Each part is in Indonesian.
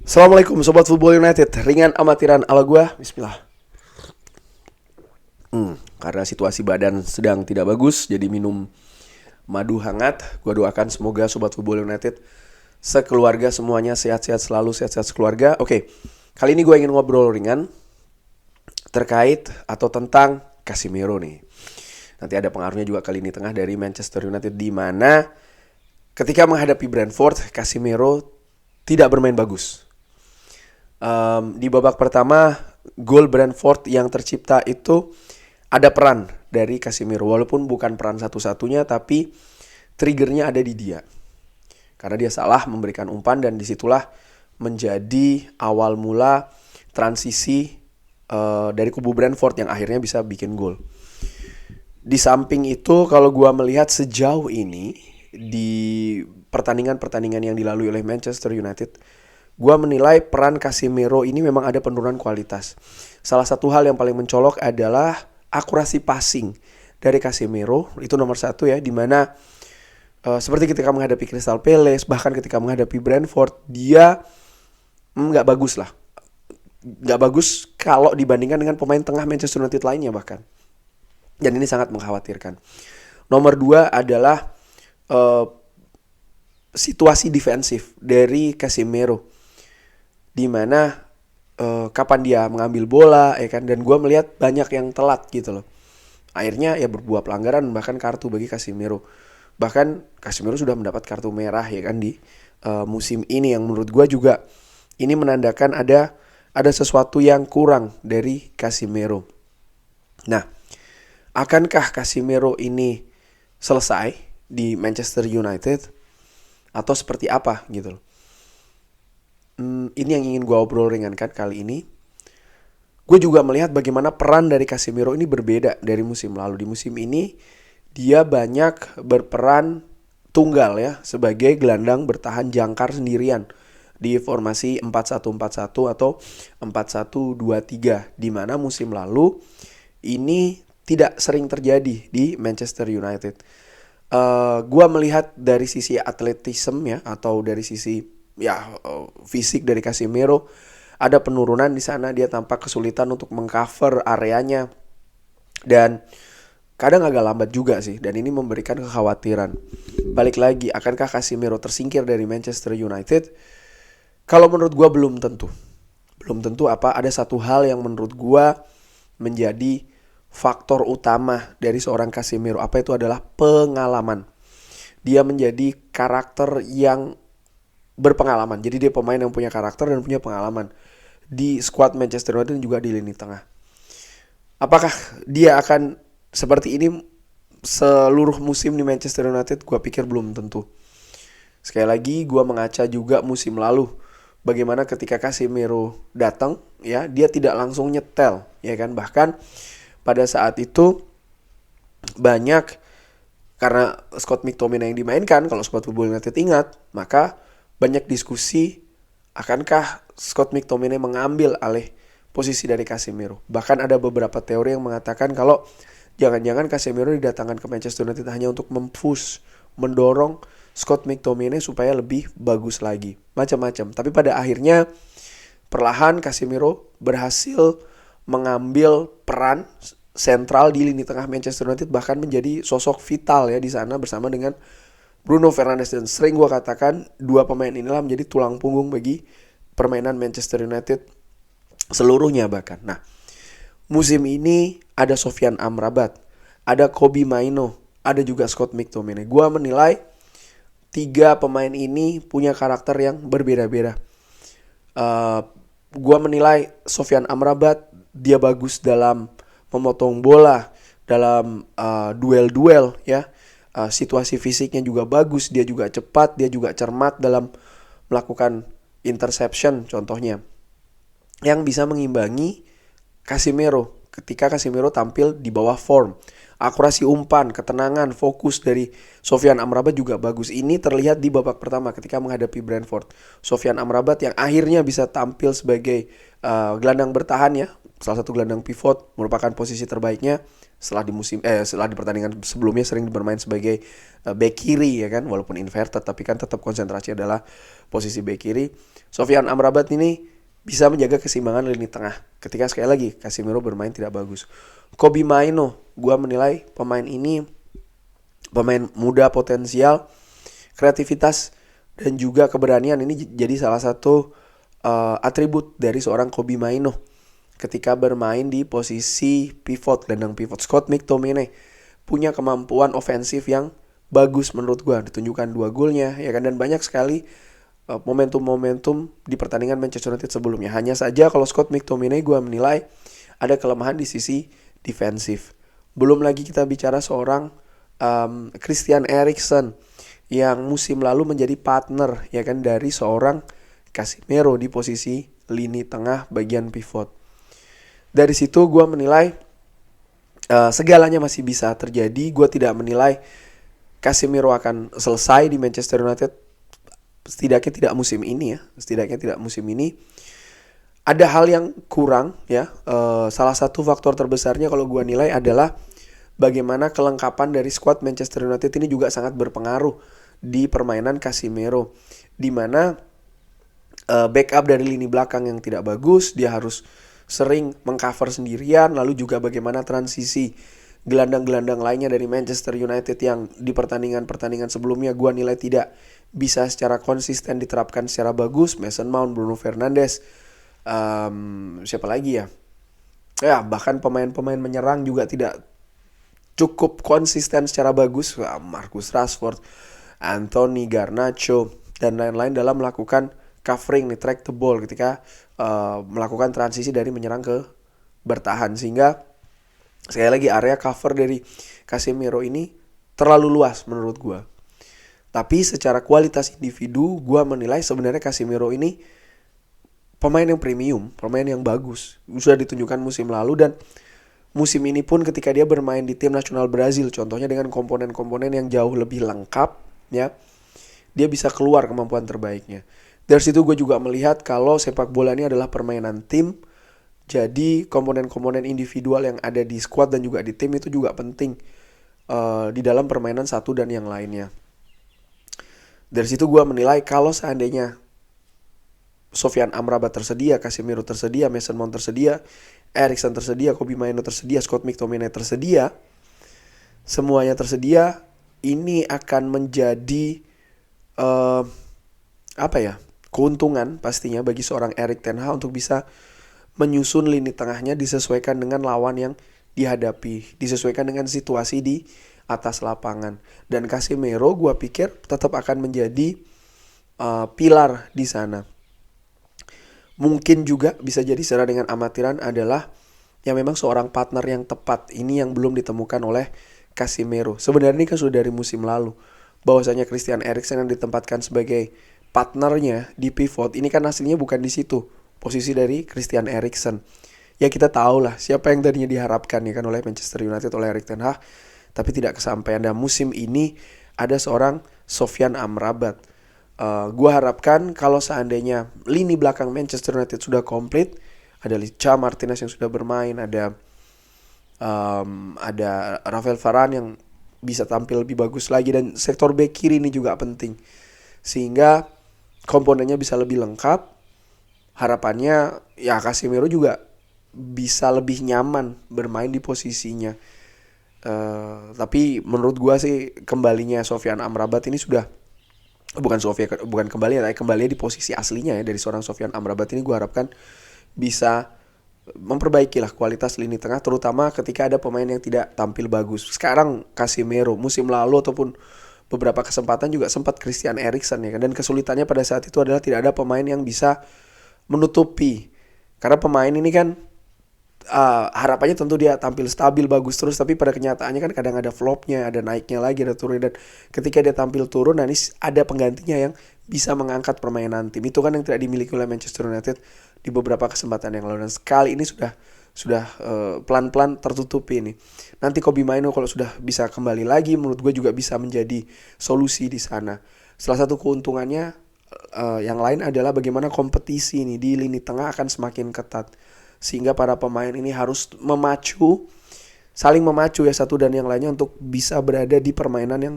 Assalamualaikum Sobat Football United. Ringan amatiran ala gua. Bismillah. Karena situasi badan sedang tidak bagus, jadi minum madu hangat. Gua doakan semoga Sobat Football United sekeluarga semuanya sehat-sehat selalu, sehat-sehat sekeluarga. Oke, kali ini gue ingin ngobrol ringan terkait atau tentang Casemiro nih. Nanti ada pengaruhnya juga kali ini tengah dari Manchester United, di mana ketika menghadapi Brentford, Casemiro tidak bermain bagus. Di babak pertama, gol Brentford yang tercipta itu ada peran dari Casemiro. Walaupun bukan peran satu-satunya, tapi triggernya ada di dia. Karena dia salah memberikan umpan, dan disitulah menjadi awal mula transisi dari kubu Brentford yang akhirnya bisa bikin gol. Di samping itu, kalau gue melihat sejauh ini di pertandingan-pertandingan yang dilalui oleh Manchester United, gue menilai peran Casemiro ini memang ada penurunan kualitas. Salah satu hal yang paling mencolok adalah akurasi passing dari Casemiro. Itu nomor satu ya, dimana seperti ketika menghadapi Crystal Palace, bahkan ketika menghadapi Brentford, dia nggak bagus lah. Nggak bagus kalau dibandingkan dengan pemain tengah Manchester United lainnya bahkan. Dan ini sangat mengkhawatirkan. Nomor dua adalah situasi defensif dari Casemiro, di mana kapan dia mengambil bola ya kan, dan gue melihat banyak yang telat gitu loh. Akhirnya ya berbuah pelanggaran, bahkan kartu bagi Casemiro. Bahkan Casemiro sudah mendapat kartu merah ya kan di musim ini, yang menurut gue juga ini menandakan ada sesuatu yang kurang dari Casemiro. Nah, akankah Casemiro ini selesai di Manchester United atau seperti apa gitu loh? Ini yang ingin gue obrol ringankan kali ini. Gue juga melihat bagaimana peran dari Casemiro ini berbeda dari musim lalu. Di musim ini dia banyak berperan tunggal ya, sebagai gelandang bertahan jangkar sendirian di formasi 4-1-4-1 atau 4-1-2-3, di mana musim lalu ini tidak sering terjadi di Manchester United. Gue melihat dari sisi atletisme ya, atau dari sisi fisik dari Casemiro ada penurunan di sana. Dia tampak kesulitan untuk mengcover areanya, dan kadang agak lambat juga sih, dan ini memberikan kekhawatiran. Balik lagi, akankah Casemiro tersingkir dari Manchester United? Kalau menurut gue belum tentu. Belum tentu apa? Ada satu hal yang menurut gue menjadi faktor utama dari seorang Casemiro. Apa itu? Adalah pengalaman. Dia menjadi karakter yang berpengalaman. Jadi dia pemain yang punya karakter dan punya pengalaman di skuad Manchester United dan juga di lini tengah. Apakah dia akan seperti ini seluruh musim di Manchester United? Gue pikir belum tentu. Sekali lagi gue mengaca juga musim lalu, bagaimana ketika Casemiro datang ya, dia tidak langsung nyetel ya kan. Bahkan pada saat itu banyak, karena Scott McTominay yang dimainkan, kalau Scott Football United ingat, maka banyak diskusi akankah Scott McTominay mengambil alih posisi dari Casemiro. Bahkan ada beberapa teori yang mengatakan kalau jangan-jangan Casemiro didatangkan ke Manchester United hanya untuk mempush, mendorong Scott McTominay supaya lebih bagus lagi. Macam-macam. Tapi pada akhirnya perlahan Casemiro berhasil mengambil peran sentral di lini tengah Manchester United, bahkan menjadi sosok vital ya di sana bersama dengan Bruno Fernandes. Dan sering gue katakan dua pemain inilah menjadi tulang punggung bagi permainan Manchester United seluruhnya bahkan. Nah, musim ini ada Sofyan Amrabat, ada Kobbie Mainoo, ada juga Scott McTominay. Gue menilai tiga pemain ini punya karakter yang berbeda-beda. Gue menilai Sofyan Amrabat, dia bagus dalam memotong bola, dalam duel-duel ya. Situasi fisiknya juga bagus, dia juga cepat, dia juga cermat dalam melakukan interception contohnya, yang bisa mengimbangi Casemiro ketika Casemiro tampil di bawah form Akurasi umpan, ketenangan, fokus dari Sofyan Amrabat juga bagus. Ini terlihat di babak pertama ketika menghadapi Brentford. Sofyan Amrabat yang akhirnya bisa tampil sebagai gelandang bertahan ya, salah satu gelandang pivot, merupakan posisi terbaiknya setelah di pertandingan sebelumnya sering bermain sebagai back kiri ya kan, walaupun inverted tapi kan tetap konsentrasi adalah posisi back kiri. Sofyan Amrabat ini bisa menjaga keseimbangan lini tengah ketika sekali lagi Casemiro bermain tidak bagus. Kobbie Mainoo, gue menilai pemain ini pemain muda potensial, kreativitas dan juga keberanian ini jadi salah satu atribut dari seorang Kobbie Mainoo ketika bermain di posisi pivot, gelandang pivot. Scott McTominay punya kemampuan ofensif yang bagus menurut gue, ditunjukkan 2 golnya ya kan, dan banyak sekali momentum-momentum di pertandingan Manchester United sebelumnya. Hanya saja kalau Scott McTominay gue menilai ada kelemahan di sisi defensif. Belum lagi kita bicara seorang Christian Eriksen yang musim lalu menjadi partner ya kan dari seorang Casemiro di posisi lini tengah bagian pivot. Dari situ gue menilai segalanya masih bisa terjadi. Gue tidak menilai Casemiro akan selesai di Manchester United, setidaknya tidak musim ini ya. Setidaknya tidak musim ini. Ada hal yang kurang ya. Salah satu faktor terbesarnya kalau gue nilai adalah bagaimana kelengkapan dari skuad Manchester United ini juga sangat berpengaruh di permainan Casemiro, di mana backup dari lini belakang yang tidak bagus, dia harus sering mengcover sendirian, lalu juga bagaimana transisi gelandang-gelandang lainnya dari Manchester United yang di pertandingan-pertandingan sebelumnya gue nilai tidak bisa secara konsisten diterapkan secara bagus. Mason Mount, Bruno Fernandes, siapa lagi ya? Ya bahkan pemain-pemain menyerang juga tidak cukup konsisten secara bagus. Marcus Rashford, Anthony Garnacho dan lain-lain dalam melakukan covering nih, track the ball ketika melakukan transisi dari menyerang ke bertahan, sehingga sekali lagi area cover dari Casemiro ini terlalu luas menurut gue. Tapi secara kualitas individu gue menilai sebenarnya Casemiro ini pemain yang premium, pemain yang bagus, sudah ditunjukkan musim lalu dan musim ini pun ketika dia bermain di tim nasional Brazil contohnya dengan komponen-komponen yang jauh lebih lengkap ya, dia bisa keluar kemampuan terbaiknya. Dari situ gue juga melihat kalau sepak bola ini adalah permainan tim. Jadi komponen-komponen individual yang ada di squad dan juga di tim itu juga penting di dalam permainan satu dan yang lainnya. Dari situ gue menilai kalau seandainya Sofyan Amrabat tersedia, Casemiro tersedia, Mason Mount tersedia, Eriksen tersedia, Kobbie Mainoo tersedia, Scott McTominay tersedia, semuanya tersedia, ini akan menjadi keuntungan pastinya bagi seorang Erik ten Hag untuk bisa menyusun lini tengahnya disesuaikan dengan lawan yang dihadapi, disesuaikan dengan situasi di atas lapangan. Dan Casemiro gue pikir tetap akan menjadi pilar di sana. Mungkin juga bisa jadi secara dengan amatiran adalah yang memang seorang partner yang tepat. Ini yang belum ditemukan oleh Casemiro. Sebenarnya ini kan sudah dari musim lalu, bahwasanya Christian Eriksen yang ditempatkan sebagai partnernya di pivot ini kan hasilnya bukan di situ posisi dari Christian Eriksen. Ya kita tahu lah siapa yang tadinya diharapkan ya kan oleh Manchester United oleh Erik ten Hag, tapi tidak kesampaian. Dan musim ini ada seorang Sofyan Amrabat. Gua harapkan kalau seandainya lini belakang Manchester United sudah komplit, ada Licha Martinez yang sudah bermain, ada Rafael Varane yang bisa tampil lebih bagus lagi, dan sektor bek kiri ini juga penting sehingga komponennya bisa lebih lengkap. Harapannya ya Casemiro juga bisa lebih nyaman bermain di posisinya. Tapi menurut gua sih kembalinya Sofyan Amrabat ini sudah bukan kembali di posisi aslinya ya dari seorang Sofyan Amrabat ini, gua harapkan bisa memperbaikilah kualitas lini tengah, terutama ketika ada pemain yang tidak tampil bagus. Sekarang Casemiro, musim lalu ataupun beberapa kesempatan juga sempat Christian Eriksen ya kan, dan kesulitannya pada saat itu adalah tidak ada pemain yang bisa menutupi. Karena pemain ini kan harapannya tentu dia tampil stabil bagus terus, tapi pada kenyataannya kan kadang ada flopnya, ada naiknya lagi, ada turunnya, dan ketika dia tampil turun, nah ini ada penggantinya yang bisa mengangkat permainan tim. Itu kan yang tidak dimiliki oleh Manchester United di beberapa kesempatan yang lalu, dan sekali ini sudah pelan-pelan tertutupi ini. Nanti Kobbie Mainoo kalau sudah bisa kembali lagi, menurut gue juga bisa menjadi solusi di sana. Salah satu keuntungannya yang lain adalah bagaimana kompetisi ini di lini tengah akan semakin ketat, sehingga para pemain ini harus saling memacu ya satu dan yang lainnya untuk bisa berada di permainan yang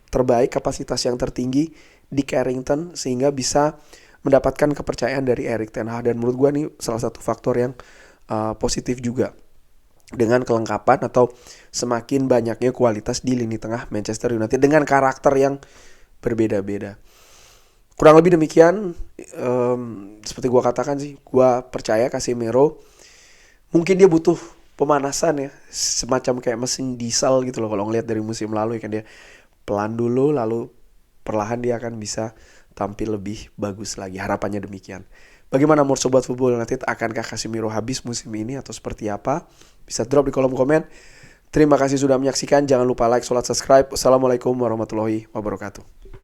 terbaik, kapasitas yang tertinggi di Carrington, sehingga bisa mendapatkan kepercayaan dari Erik ten Hag. Dan menurut gue nih salah satu faktor yang positif juga, dengan kelengkapan atau semakin banyaknya kualitas di lini tengah Manchester United dengan karakter yang berbeda-beda. Kurang lebih demikian. Seperti gue katakan sih, gue percaya Casemiro mungkin dia butuh pemanasan ya, semacam kayak mesin diesel gitu loh kalau ngelihat dari musim lalu ya kan. Dia pelan dulu, lalu perlahan dia akan bisa tampil lebih bagus lagi. Harapannya demikian. Bagaimana menurut Sobat Football United? Akankah Casemiro habis musim ini atau seperti apa? Bisa drop di kolom komen. Terima kasih sudah menyaksikan. Jangan lupa like, subscribe. Assalamualaikum warahmatullahi wabarakatuh.